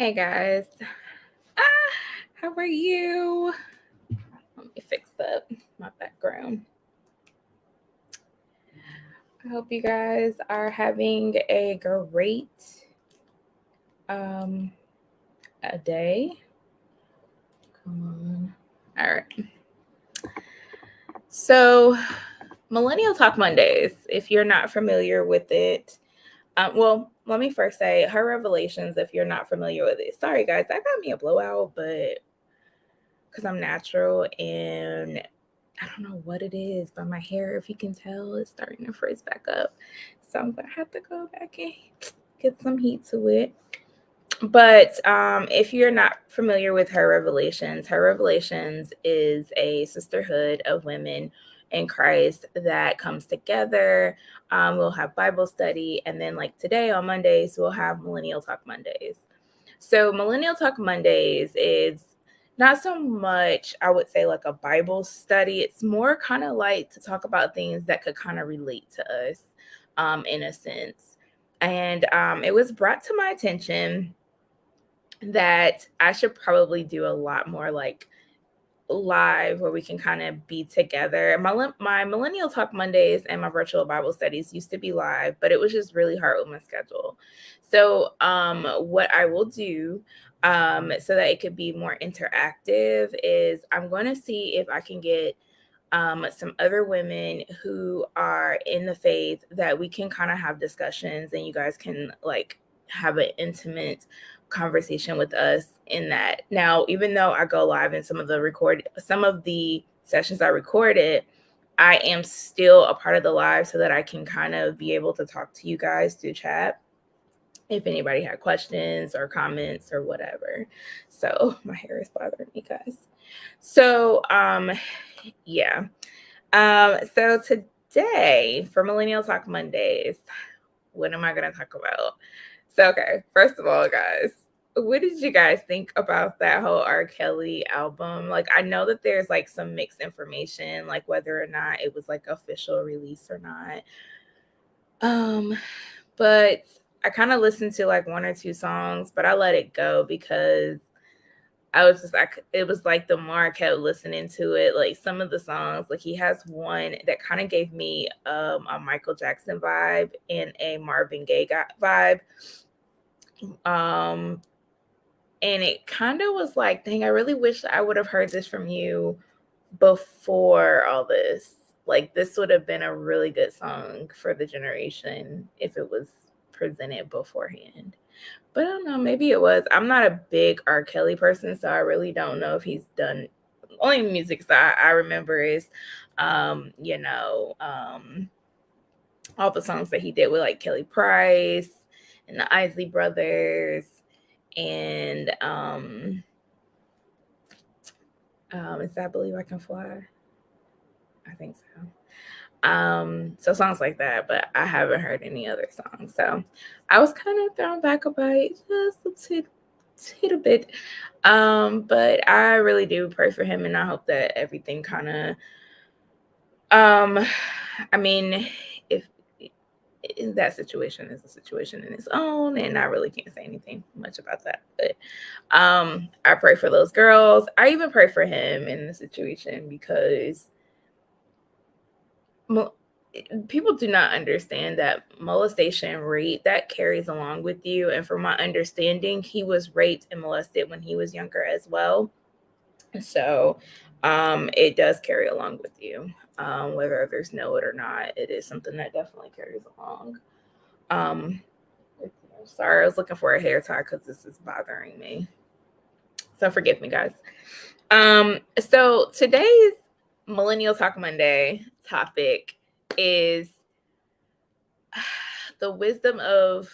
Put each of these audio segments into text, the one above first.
Hey guys, ah, how are you? Let me fix up my background. I hope you guys are having a great um a day. Come on. All right. So, Millennial Talk Mondays. If you're not familiar with it, well, let me first say her revelations. If you're not familiar with it, sorry guys, that got me a blowout, but because I'm natural and I don't know what it is, but my hair, if you can tell, is starting to frizz back up. So I'm gonna have to go back and get some heat to it. But if you're not familiar with Her Revelations is a sisterhood of women in Christ that comes together. We'll have Bible study, and then like today on Mondays, we'll have Millennial Talk Mondays. So Millennial Talk Mondays is not so much, I would say, like a Bible study. It's more kind of like to talk about things that could kind of relate to us, in a sense. And it was brought to my attention that I should probably do a lot more like live where we can kind of be together. My Millennial Talk Mondays and my virtual Bible studies used to be live, but it was just really hard with my schedule. So what I will do so that it could be more interactive is I'm going to see if I can get some other women who are in the faith that we can kind of have discussions and you guys can like have an intimate conversation with us in that. Now, even though I go live in some of the sessions I recorded, I am still a part of the live so that I can kind of be able to talk to you guys through chat if anybody had questions or comments or whatever. So my hair is bothering me, guys. So yeah. So today for Millennial Talk Mondays, what am I gonna talk about? So okay, first of all, guys, what did you guys think about that whole R. Kelly album? Like, I know that there's like some mixed information, like whether or not it was like official release or not. Um, but I kind of listened to like one or two songs, but I let it go because I was just like, it was like the more I kept listening to it, like some of the songs, like he has one that kind of gave me a Michael Jackson vibe and a Marvin Gaye vibe. Um, and it kind of was like, dang, I really wish I would have heard this from you before all this. Like this would have been a really good song for the generation if it was presented beforehand. But I don't know, maybe it was. I'm not a big R. Kelly person, so I really don't know if he's done only music that I remember is you know, all the songs that he did with like Kelly Price and the Isley Brothers and is that Believe I Can Fly? I think so. So songs like that, but I haven't heard any other songs. So I was kind of thrown back about it just a little bit. But I really do pray for him and I hope that everything kind of um I mean if that situation is a situation in its own and I really can't say anything much about that. But I pray for those girls. I even pray for him in the situation because people do not understand that molestation rate that carries along with you. And from my understanding, he was raped and molested when he was younger as well. So it does carry along with you. Whether others know it or not, it is something that definitely carries along. Um, sorry, I was looking for a hair tie because this is bothering me. So forgive me, guys. So today's Millennial Talk Monday topic is the wisdom of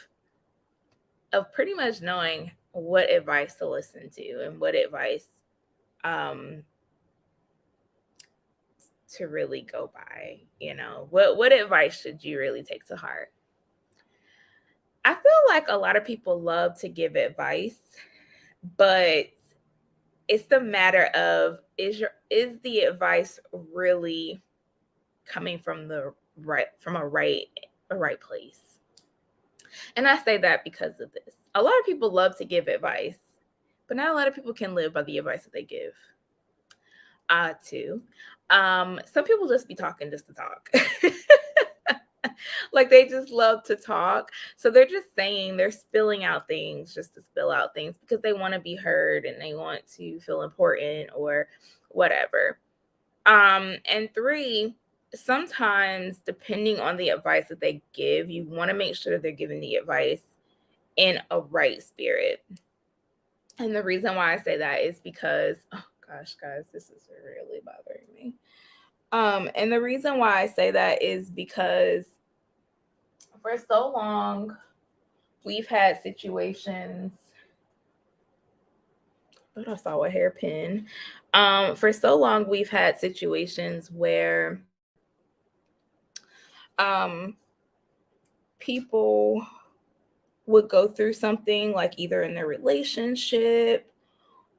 pretty much knowing what advice to listen to and what advice um to really go by. You know, what advice should you really take to heart? I feel like a lot of people love to give advice, but it's the matter of is the advice really coming from the right from a right place? And I say that because of this. A lot of people love to give advice, but not a lot of people can live by the advice that they give. I too. Some people just be talking just to talk. Like they just love to talk. So they're just saying, they're spilling out things just to spill out things because they want to be heard and they want to feel important or whatever. And three, sometimes depending on the advice that they give, you want to make sure they're giving the advice in a right spirit. And the reason why I say that is because, oh gosh, guys, this is really bothering me. And the reason why I say that is because for so long we've had situations. But I saw a hairpin. For so long we've had situations where um people would go through something like either in their relationship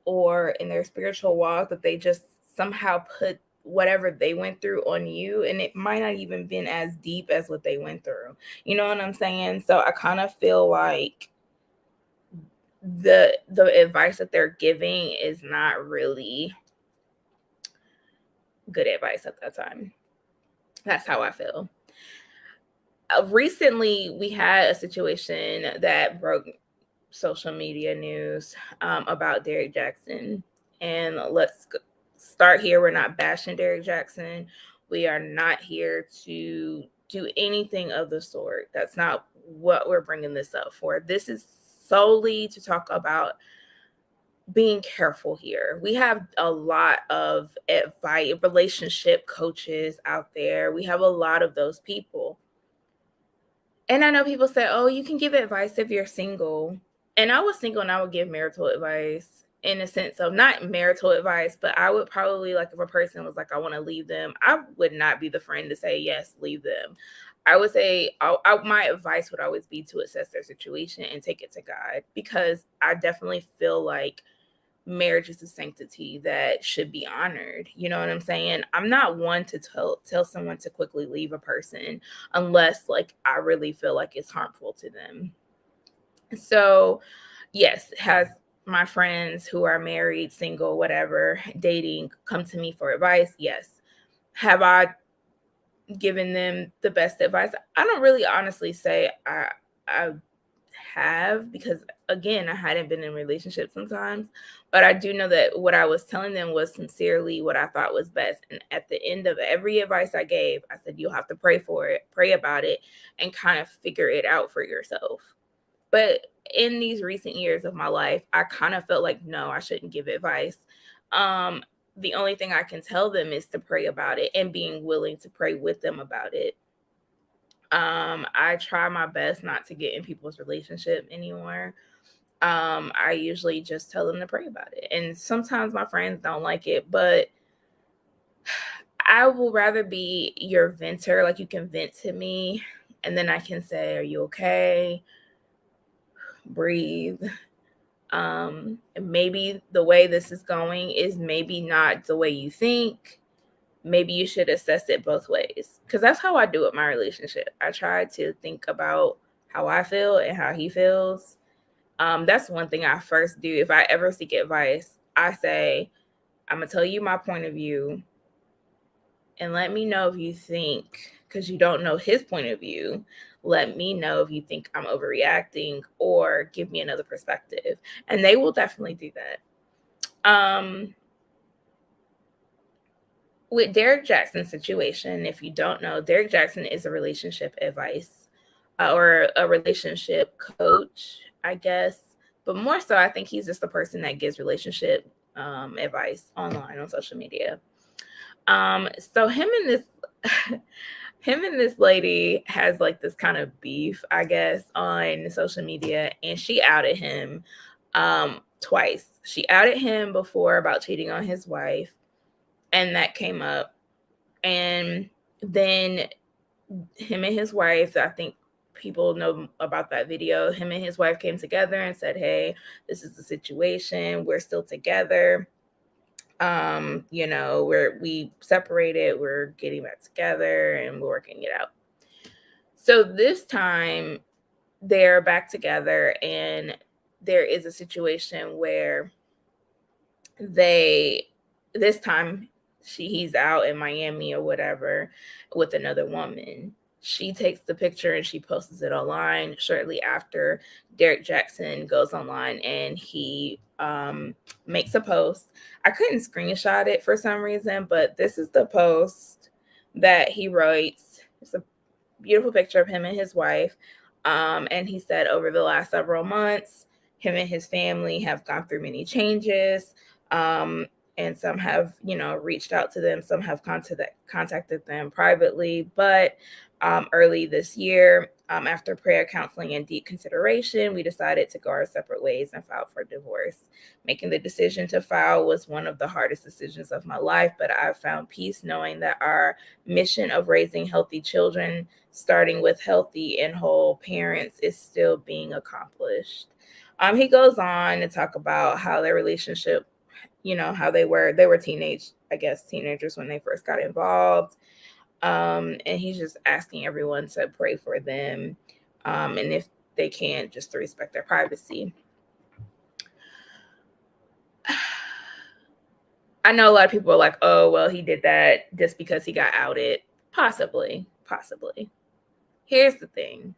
or in their spiritual walk that they just somehow put whatever they went through on you, and it might not even been as deep as what they went through. You know what I'm saying? So I kind of feel like the advice that they're giving is not really good advice at that time. That's how I feel. Recently we had a situation that broke social media news about Derrick Jackson. And start here. We're not bashing Derrick Jackson. We are not here to do anything of the sort. That's not what we're bringing this up for. This is solely to talk about being careful here. We have a lot of advice, relationship coaches out there. We have a lot of those people. And I know people say, oh, you can give advice if you're single. And I was single and I would give marital advice in a sense of not marital advice, but I would probably, like, if a person was like, I want to leave them, I would not be the friend to say, yes, leave them. I would say, my advice would always be to assess their situation and take it to God, because I definitely feel like marriage is a sanctity that should be honored. You know what I'm saying? I'm not one to tell someone to quickly leave a person unless, like, I really feel like it's harmful to them. So, yes, has my friends who are married, single, whatever, dating, come to me for advice? Yes. Have I given them the best advice? I don't really honestly say I have, because again, I hadn't been in relationships sometimes, but I do know that what I was telling them was sincerely what I thought was best. And at the end of every advice I gave, I said, you'll have to pray for it, pray about it, and kind of figure it out for yourself. But in these recent years of my life, I kind of felt like, no, I shouldn't give advice. Um, the only thing I can tell them is to pray about it and being willing to pray with them about it. I try my best not to get in people's relationship anymore. I usually just tell them to pray about it. And sometimes my friends don't like it, but I will rather be your venter. Like, you can vent to me and then I can say, are you okay? Breathe. Maybe the way this is going is maybe not the way you think. Maybe you should assess it both ways, because that's how I do it. My relationship, I try to think about how I feel and how he feels. That's one thing I first do. If I ever seek advice, I say, I'm gonna tell you my point of view and let me know if you think, because you don't know his point of view, let me know if you think I'm overreacting or give me another perspective. And they will definitely do that. With Derrick Jackson's situation, if you don't know, Derrick Jackson is a relationship advice or a relationship coach, I guess. But more so, I think he's just the person that gives relationship advice online on social media. So him and this lady has like this kind of beef, I guess, on social media, and she outed him twice. She outed him before about cheating on his wife, and that came up. And then him and his wife, I think people know about that video. Him and his wife came together and said, hey, this is the situation. We're still together. We separated, we're getting back together and we're working it out. So this time, they're back together, and there is a situation where they this time he's out in Miami or whatever with another woman. She takes the picture and she posts it online shortly after. Derek Jackson goes online and he makes a post. I couldn't screenshot it for some reason, but this is the post that he writes. It's a beautiful picture of him and his wife. And he said, over the last several months, him and his family have gone through many changes. And some have, reached out to them. Some have contacted them privately. But early this year, after prayer, counseling, and deep consideration, we decided to go our separate ways and filed for divorce. Making the decision to file was one of the hardest decisions of my life, but I found peace knowing that our mission of raising healthy children, starting with healthy and whole parents, is still being accomplished. He goes on to talk about how their relationship, how they were teenagers when they first got involved. And he's just asking everyone to pray for them. And if they can, just to respect their privacy. I know a lot of people are like, oh, well, he did that just because he got outed. Possibly. Here's the thing.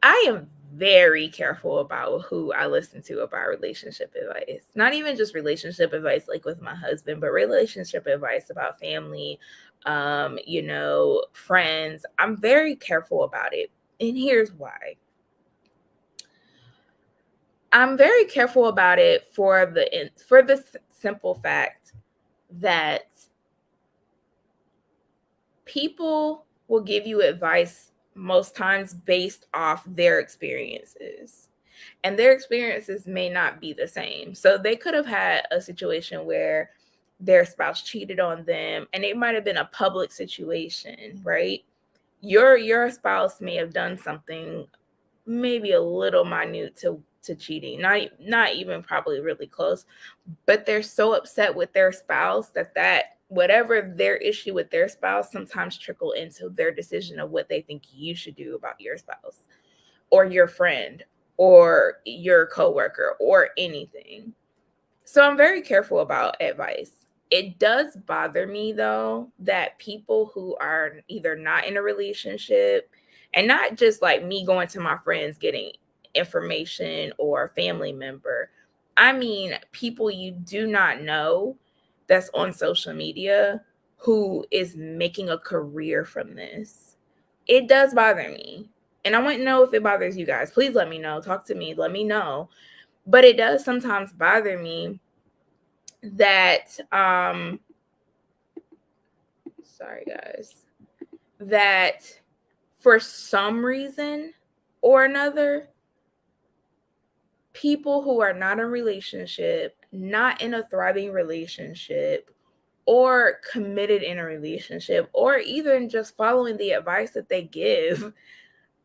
I am very careful about who I listen to about relationship advice. Not even just relationship advice like with my husband, but relationship advice about family, friends. I'm very careful about it. And here's why. I'm very careful about it for the simple fact that people will give you advice most times based off their experiences. And their experiences may not be the same. So they could have had a situation where their spouse cheated on them, and it might have been a public situation, right? Your spouse may have done something maybe a little minute to cheating, not even probably really close, but they're so upset with their spouse that whatever their issue with their spouse sometimes trickle into their decision of what they think you should do about your spouse or your friend or your coworker or anything. So I'm very careful about advice. It does bother me though that people who are either not in a relationship, and not just like me going to my friends getting information or a family member. I mean, people you do not know that's on social media who is making a career from this. It does bother me. And I want to know if it bothers you guys. Please let me know. Talk to me. Let me know. But it does sometimes bother me that sorry guys, that for some reason or another, people who are not in a relationship, not in a thriving relationship, or committed in a relationship, or even just following the advice that they give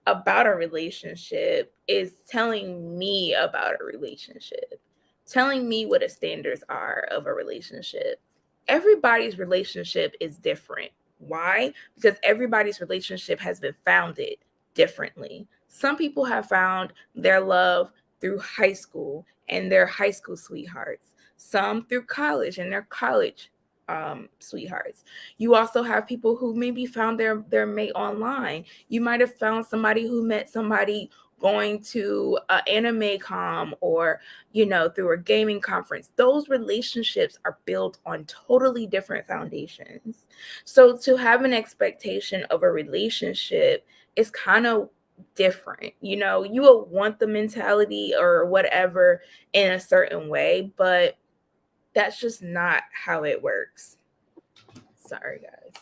about a relationship, is telling me about a relationship, telling me what the standards are of a relationship. Everybody's relationship is different. Why? Because everybody's relationship has been founded differently. Some people have found their love through high school and their high school sweethearts, some through college and their college sweethearts. You also have people who maybe found their mate online. You might have found somebody who met somebody going to an anime com or through a gaming conference. Those relationships are built on totally different foundations. So to have an expectation of a relationship is kind of different. You will want the mentality or whatever in a certain way, but that's just not how it works. Sorry guys.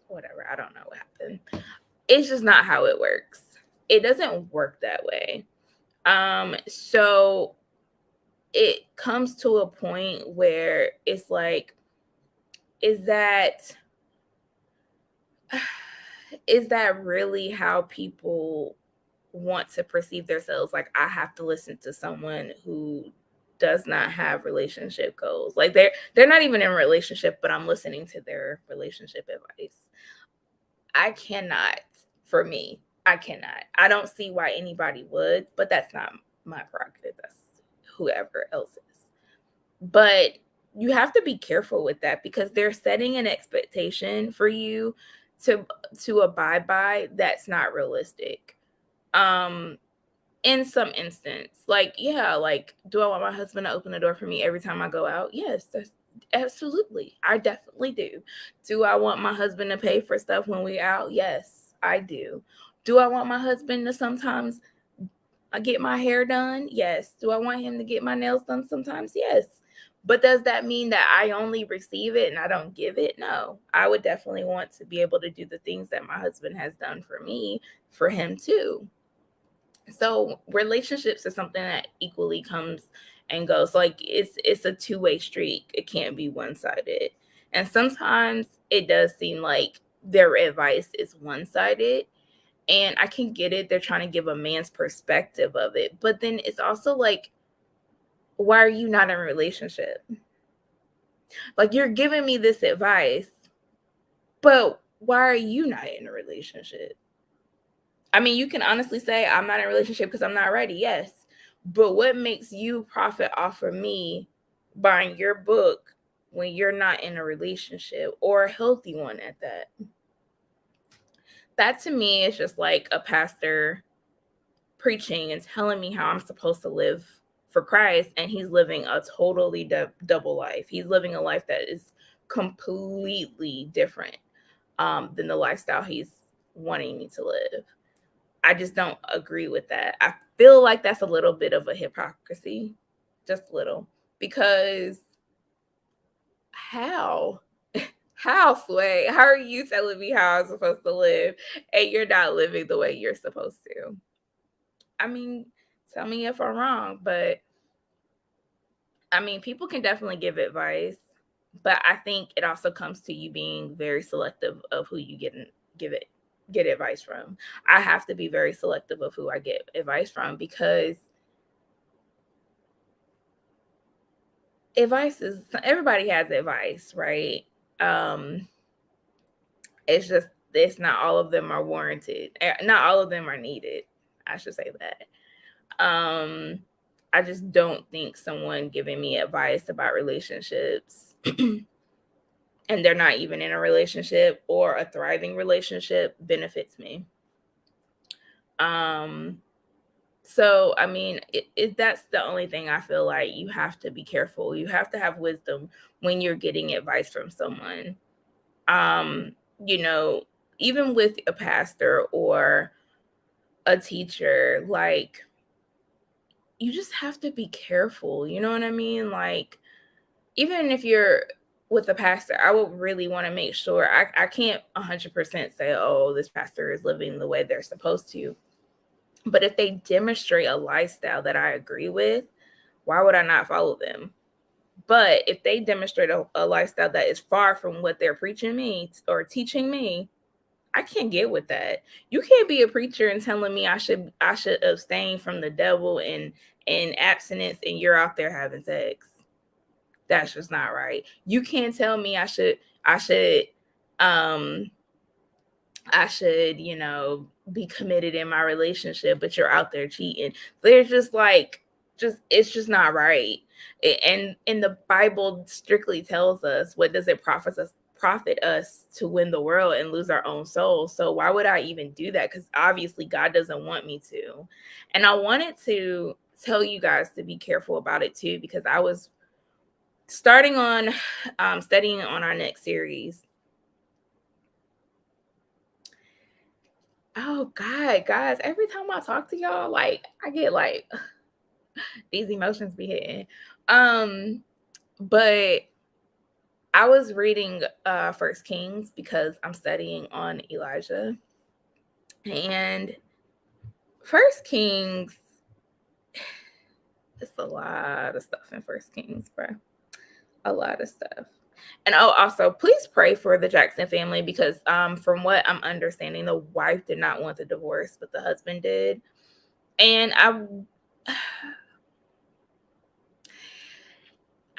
Whatever, I don't know what happened. It's just not how it works. It doesn't work that way. So it comes to a point where it's like, is that really how people want to perceive themselves? Like, I have to listen to someone who does not have relationship goals. Like they're not even in a relationship, but I'm listening to their relationship advice. I cannot, for me, I cannot. I don't see why anybody would, but that's not my prerogative. That's whoever else is. But you have to be careful with that because they're setting an expectation for you to abide by that's not realistic. Um in some instance, like, yeah, like, do I want my husband to open the door for me every time I go out? Yes, that's absolutely. I definitely do. Do I want my husband to pay for stuff when we out? Yes, I do. Do I want my husband to sometimes get my hair done? Yes. Do I want him to get my nails done sometimes? Yes. But does that mean that I only receive it and I don't give it? No. I would definitely want to be able to do the things that my husband has done for me, for him too. So relationships is something that equally comes and goes. Like it's a two-way street. It can't be one-sided. And sometimes it does seem like their advice is one-sided. And I can get it. They're trying to give a man's perspective of it. But then it's also like, why are you not in a relationship? Like, you're giving me this advice, but why are you not in a relationship? I mean, you can honestly say, I'm not in a relationship because I'm not ready. Yes. But what makes you profit off of me buying your book when you're not in a relationship, or a healthy one at that? That to me is just like a pastor preaching and telling me how I'm supposed to live for Christ, and he's living a totally double life. He's living a life that is completely different than the lifestyle he's wanting me to live. I just don't agree with that. I feel like that's a little bit of a hypocrisy, just a little, because how? How, Sway? How are you telling me how I'm supposed to live and you're not living the way you're supposed to? I mean, tell me if I'm wrong, but I mean, people can definitely give advice, but I think it also comes to you being very selective of who you give it get advice from. I have to be very selective of who I get advice from because advice is everybody has advice, right? Um it's just it's not all of them are warranted. Not all of them are needed. I should say that. Um I just don't think someone giving me advice about relationships and they're not even in a relationship or a thriving relationship benefits me. Um, so I mean, that's the only thing I feel like you have to be careful. You have to have wisdom when you're getting advice from someone. Um, you know, even with a pastor or a teacher, like you just have to be careful. You know what I mean? Like even if you're with a pastor, I would really want to make sure I can't 100% say, oh, this pastor is living the way they're supposed to. But if they demonstrate a lifestyle that I agree with, why would I not follow them? But if they demonstrate a lifestyle that is far from what they're preaching me or teaching me, I can't get with that. You can't be a preacher and telling me I should abstain from the devil and abstinence, and you're out there having sex. That's just not right. You can't tell me um I should, be committed in my relationship, but you're out there cheating. There's just like just it's just not right. And the Bible strictly tells us, what does it profit us to win the world and lose our own soul? So why would I even do that? Because obviously God doesn't want me to. And I wanted to tell you guys to be careful about it too, because I was starting on studying on our next series. Oh God, guys, every time I talk to y'all, like I get like these emotions be hitting. But I was reading First Kings because I'm studying on Elijah. And First Kings, it's a lot of stuff in First Kings, bro. A lot of stuff. And oh, also, please pray for the Jackson family because from what I'm understanding, the wife did not want the divorce, but the husband did. And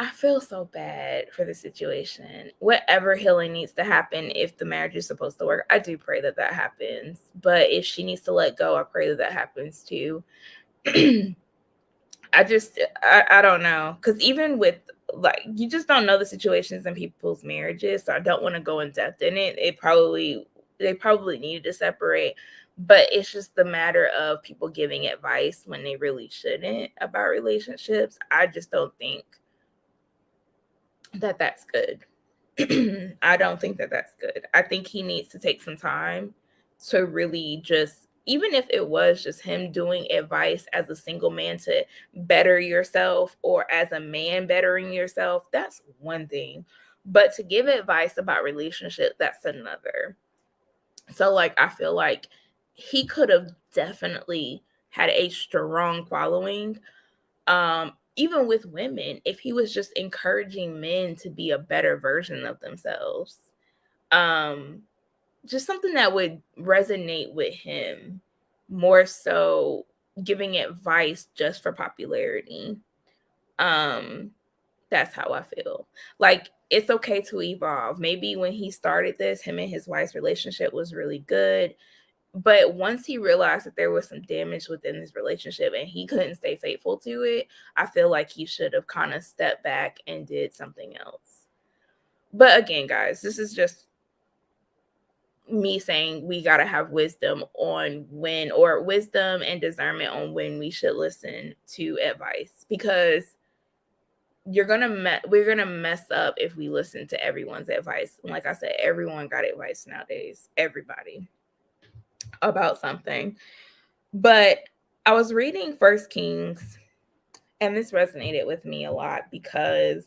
I feel so bad for the situation. Whatever healing needs to happen, if the marriage is supposed to work, I do pray that that happens. But if she needs to let go, I pray that that happens too. I don't know. Because even with, like, you just don't know the situations in people's marriages. So I don't want to go in depth in it. They probably needed to separate. But it's just the matter of people giving advice when they really shouldn't about relationships. I just don't think that that's good. I don't think that that's good. I think he needs to take some time to really just, even if it was just him doing advice as a single man to better yourself, or as a man bettering yourself, that's one thing. But to give advice about relationship, that's another. So, like, I feel like he could have definitely had a strong following, even with women, if he was just encouraging men to be a better version of themselves. Um, just something that would resonate with him more so giving advice just for popularity. Um, that's how I feel. Like, it's okay to evolve. Maybe when he started this, him and his wife's relationship was really good. But once he realized that there was some damage within this relationship and he couldn't stay faithful to it, I feel like he should have kind of stepped back and did something else. But again, guys, this is just me saying we got to have wisdom on when, or wisdom and discernment on when we should listen to advice, because we're gonna mess up if we listen to everyone's advice. And like I said, everyone got advice nowadays, everybody, about something. But I was reading First Kings, and this resonated with me a lot because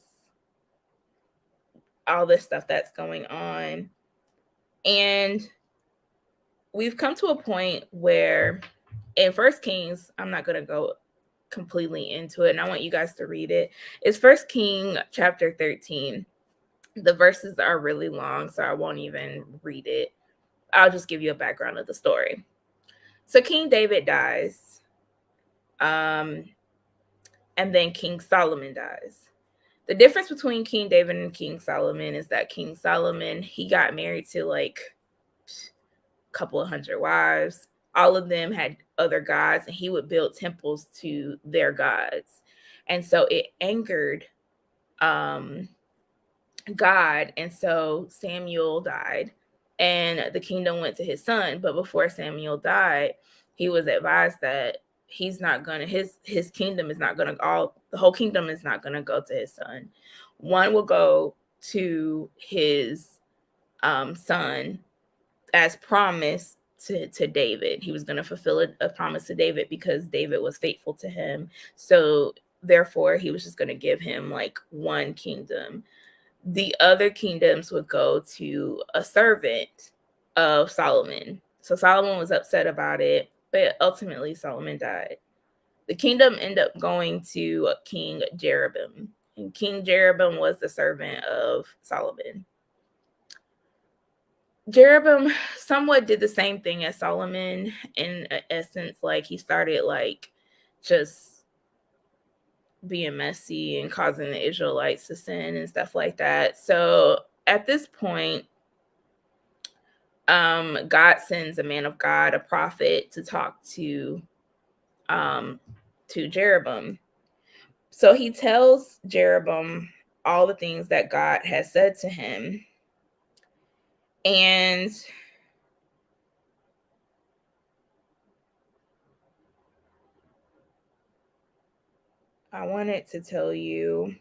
all this stuff that's going on. And we've come to a point where in First Kings, I'm not going to go completely into it, and I want you guys to read it. It's First King chapter 13. The verses are really long, so I won't even read it. I'll just give you a background of the story. So King David dies. And then King Solomon dies. The difference between King David and King Solomon is that King Solomon, he got married to like a couple of hundred wives. All of them had other gods, and he would build temples to their gods. And so it angered um, God. And so Samuel died, and the kingdom went to his son. But before Samuel died, he was advised that he's not gonna his kingdom is not gonna all the whole kingdom is not gonna go to his son. One will go to his son as promised to David. He was going to fulfill a promise to David because David was faithful to him. So therefore, he was just going to give him like one kingdom. The other kingdoms would go to a servant of Solomon. So Solomon was upset about it, but ultimately Solomon died. The kingdom ended up going to King Jeroboam, and King Jeroboam was the servant of Solomon. Jeroboam somewhat did the same thing as Solomon, in essence. Like, he started like just being messy and causing the Israelites to sin and stuff like that. So at this point, God sends a man of God, a prophet, to talk to Jeroboam. So he tells Jeroboam all the things that God has said to him. And I wanted to tell you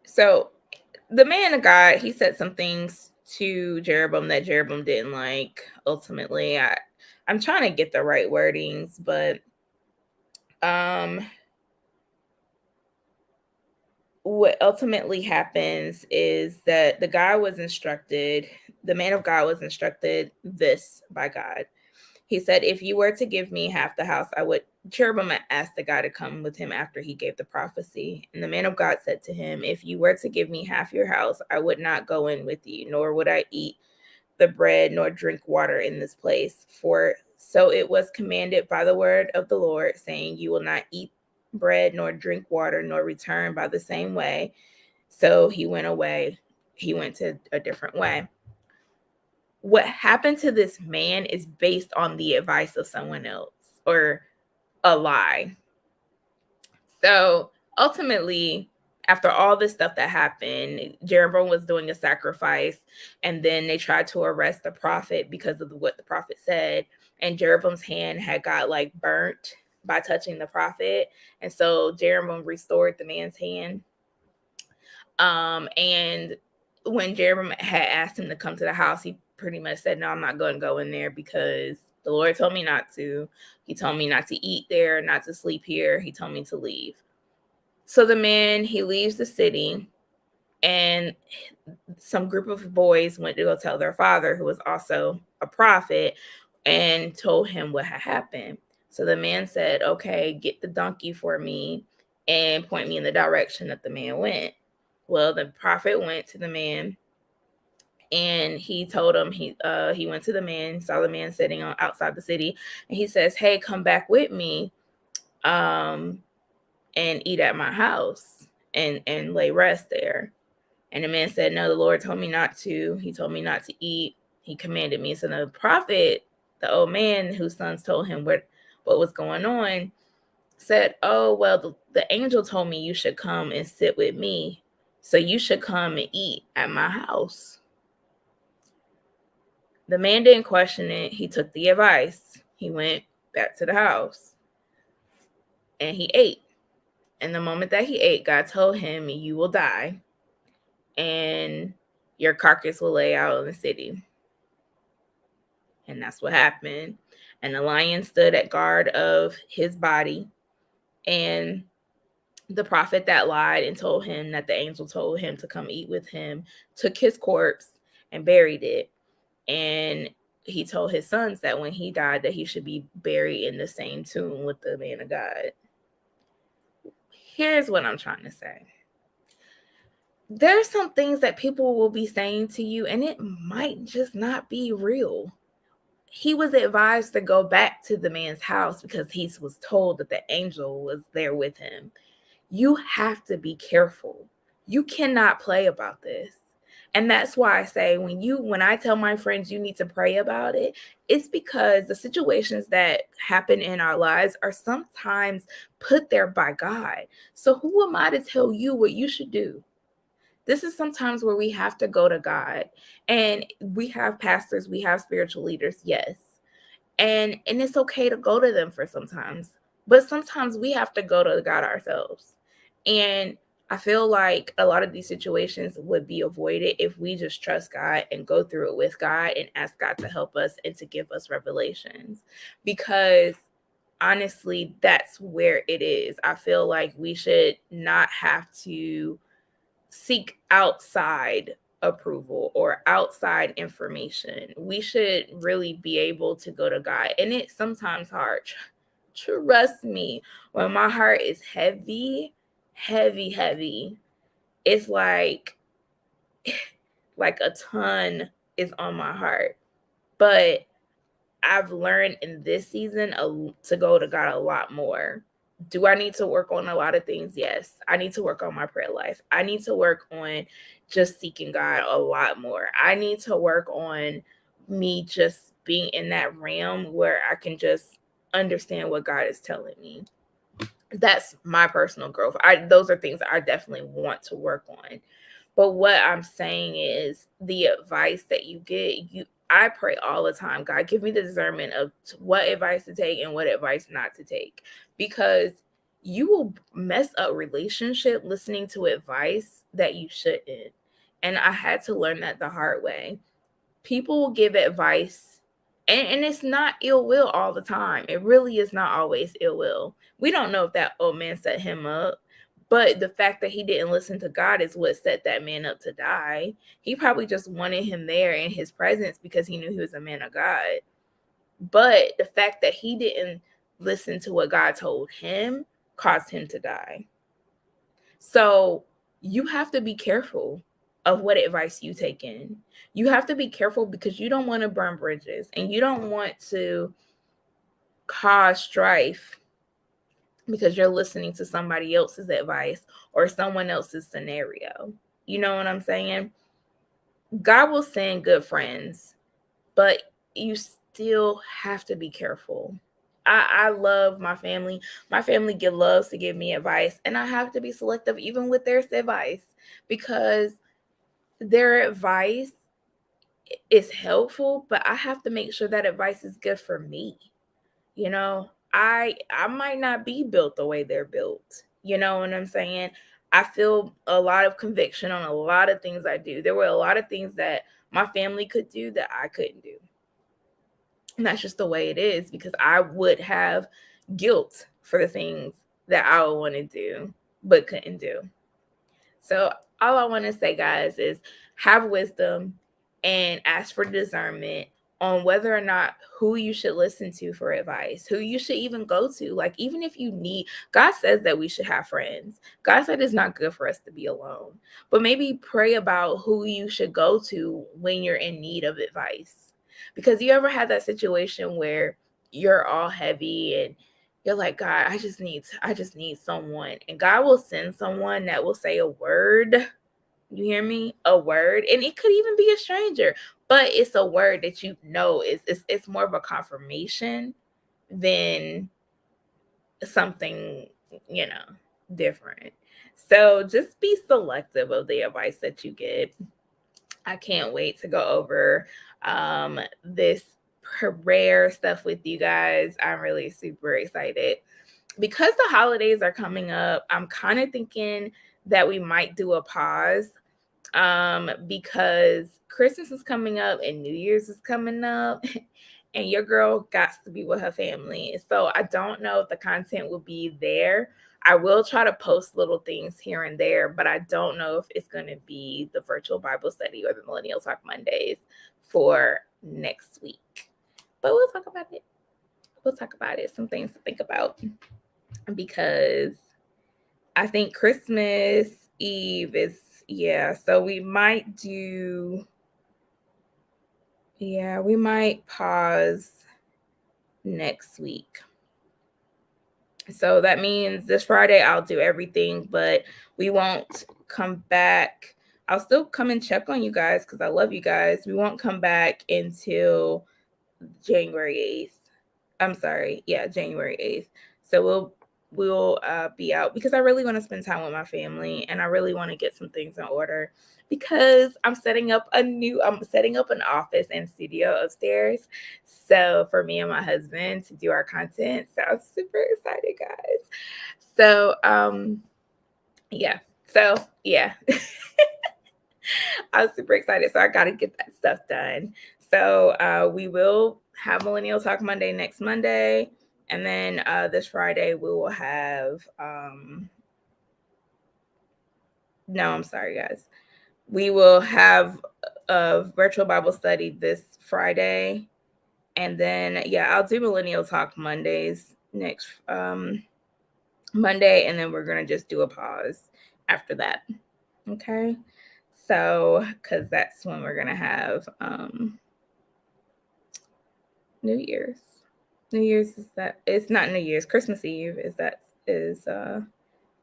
so the man of God, he said some things to Jeroboam that Jeroboam didn't like. Ultimately, I'm trying to get the right wordings, but what ultimately happens is that the man of God was instructed this by God. He said, if you were to give me half the house, I would Cherubim asked the guy to come with him after he gave the prophecy. And the man of God said to him, if you were to give me half your house, I would not go in with you, nor would I eat the bread nor drink water in this place. For so it was commanded by the word of the Lord, saying, you will not eat bread nor drink water, nor return by the same way. So he went away. He went to a different way. What happened to this man is based on the advice of someone else or a lie. So ultimately, after all this stuff that happened, Jeroboam was doing a sacrifice, and then they tried to arrest the prophet because of what the prophet said. And Jeroboam's hand had got like burnt by touching the prophet. And so Jeroboam restored the man's hand. And when Jeroboam had asked him to come to the house, he pretty much said, no, I'm not going to go in there because the Lord told me not to. He told me not to eat there, not to sleep here. He told me to leave. So the man, he leaves the city, and some group of boys went to go tell their father, who was also a prophet, and told him what had happened. So the man said, okay, get the donkey for me and point me in the direction that the man went. Well, the prophet went to the man, and he told him he went to the man, saw the man sitting outside the city, and he says, hey, come back with me and eat at my house and lay rest there. And the man said, no, the Lord told me not to. He told me not to eat. He commanded me. So the prophet, the old man whose sons told him what was going on, said, oh, well, the angel told me you should come and sit with me. So you should come and eat at my house. The man didn't question it. He took the advice. He went back to the house and he ate. And the moment that he ate, God told him, you will die and your carcass will lay out in the city. And that's what happened. And the lion stood at guard of his body. And the prophet that lied and told him that the angel told him to come eat with him took his corpse and buried it. And he told his sons that when he died, that he should be buried in the same tomb with the man of God. Here's what I'm trying to say. There's some things that people will be saying to you, and it might just not be real. He was advised to go back to the man's house because he was told that the angel was there with him. You have to be careful. You cannot play about this. And that's why I say when I tell my friends you need to pray about it, it's because the situations that happen in our lives are sometimes put there by God. So who am I to tell you what you should do? This is sometimes where we have to go to God. And we have pastors, we have spiritual leaders, yes. And it's okay to go to them for sometimes. But sometimes we have to go to God ourselves. And I feel like a lot of these situations would be avoided if we just trust God and go through it with God and ask God to help us and to give us revelations. Because honestly, that's where it is. I feel like we should not have to seek outside approval or outside information. We should really be able to go to God. And it's sometimes hard. Trust me, when my heart is heavy, it's like a ton is on my heart. But I've learned in this season to go to God a lot more. Do I need to work on a lot of things? Yes. I need to work on my prayer life. I need to work on just seeking God a lot more. I need to work on me just being in that realm where I can just understand what God is telling me. That's my personal growth. Those are things I definitely want to work on. But what I'm saying is the advice that you get, I pray all the time, God, give me the discernment of what advice to take and what advice not to take, because you will mess up relationship listening to advice that you shouldn't. And I had to learn that the hard way. People will give advice, and it's not ill will all the time. It really is not always ill will. We don't know if that old man set him up. But the fact that he didn't listen to God is what set that man up to die. He probably just wanted him there in his presence because he knew he was a man of God. But the fact that he didn't listen to what God told him caused him to die. So you have to be careful of what advice you take in. You have to be careful because you don't want to burn bridges and you don't want to cause strife because you're listening to somebody else's advice or someone else's scenario. You know what I'm saying? God will send good friends, but you still have to be careful. I love my family. My family loves to give me advice, and I have to be selective even with their advice because their advice is helpful, but I have to make sure that advice is good for me. You know, I might not be built the way they're built. You know what I'm saying? I feel a lot of conviction on a lot of things I do. There were a lot of things that my family could do that I couldn't do. And that's just the way it is because I would have guilt for the things that I would want to do but couldn't do. So all I want to say, guys, is have wisdom and ask for discernment on whether or not who you should listen to for advice, who you should even go to. Like, even if you need, God says that we should have friends. God said it's not good for us to be alone. But maybe pray about who you should go to when you're in need of advice. Because you ever had that situation where you're all heavy and you're like, God, I just need someone. And God will send someone that will say a word. You hear me? A word. And it could even be a stranger, but it's a word that you know it's more of a confirmation than something, you know, different. So just be selective of the advice that you get. I can't wait to go over this prayer stuff with you guys. I'm really super excited. Because the holidays are coming up, I'm kind of thinking that we might do a pause because Christmas is coming up and New Year's is coming up and your girl got to be with her family. So I don't know if the content will be there. I will try to post little things here and there, but I don't know if it's going to be the virtual Bible study or the Millennial Talk Mondays for next week. But we'll talk about it. We'll talk about it. Some things to think about because I think Christmas Eve is, yeah, so we might pause next week. So that means this Friday I'll do everything, but we won't come back. I'll still come and check on you guys because I love you guys. We won't come back until January 8th. I'm sorry. Yeah, January 8th. So we'll be out because I really want to spend time with my family and I really want to get some things in order because I'm setting up an office and studio upstairs. So for me and my husband to do our content. So I'm super excited, guys. So yeah. So yeah. I was super excited. So I got to get that stuff done. So we will have Millennial Talk Monday next Monday. And then this Friday we will have no, I'm sorry, guys. We will have a virtual Bible study this Friday. And then I'll do Millennial Talk Mondays next Monday, and then we're gonna just do a pause after that. Okay. So, because that's when we're gonna have New Year's. New Year's is that it's not New Year's. Christmas Eve is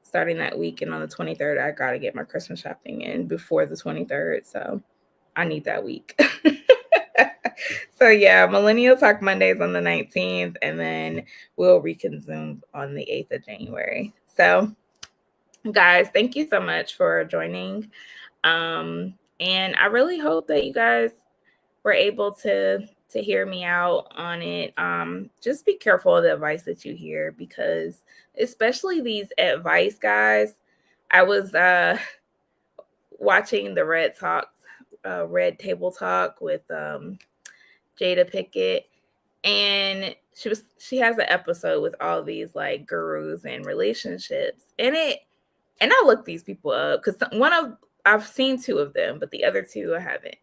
starting that week, and on the 23rd, I gotta get my Christmas shopping in before the 23rd. So I need that week. So Millennial Talk Mondays on the 19th, and then we'll reconvene on the 8th of January. So guys, thank you so much for joining. And I really hope that you guys were able to hear me out on it. Just be careful of the advice that you hear because especially these advice guys. I was watching the Red Table Talk with Jada Pickett, and she has an episode with all these like gurus and relationships in it. And I looked these people up because I've seen two of them, but the other two I haven't.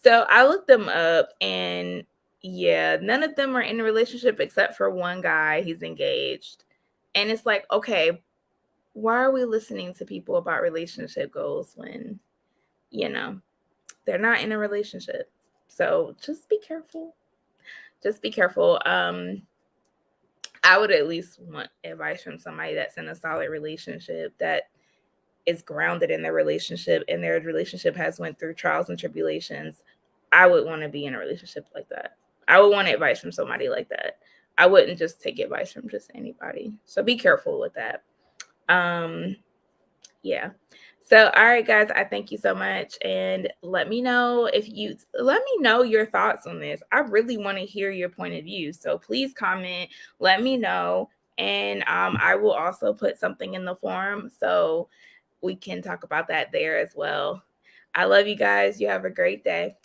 So I looked them up, and Yeah, none of them are in a relationship except for one guy. He's engaged. And it's like, okay, why are we listening to people about relationship goals when, you know, they're not in a relationship? So just be careful. Just be careful. I would at least want advice from somebody that's in a solid relationship that is grounded in their relationship and their relationship has went through trials and tribulations. I would want to be in a relationship like that. I would want advice from somebody like that. I wouldn't just take advice from just anybody. So be careful with that. Um, yeah. So, all right, guys, I thank you so much. And let me know your thoughts on this. I really want to hear your point of view. So please comment, let me know. And I will also put something in the forum so we can talk about that there as well. I love you guys. You have a great day.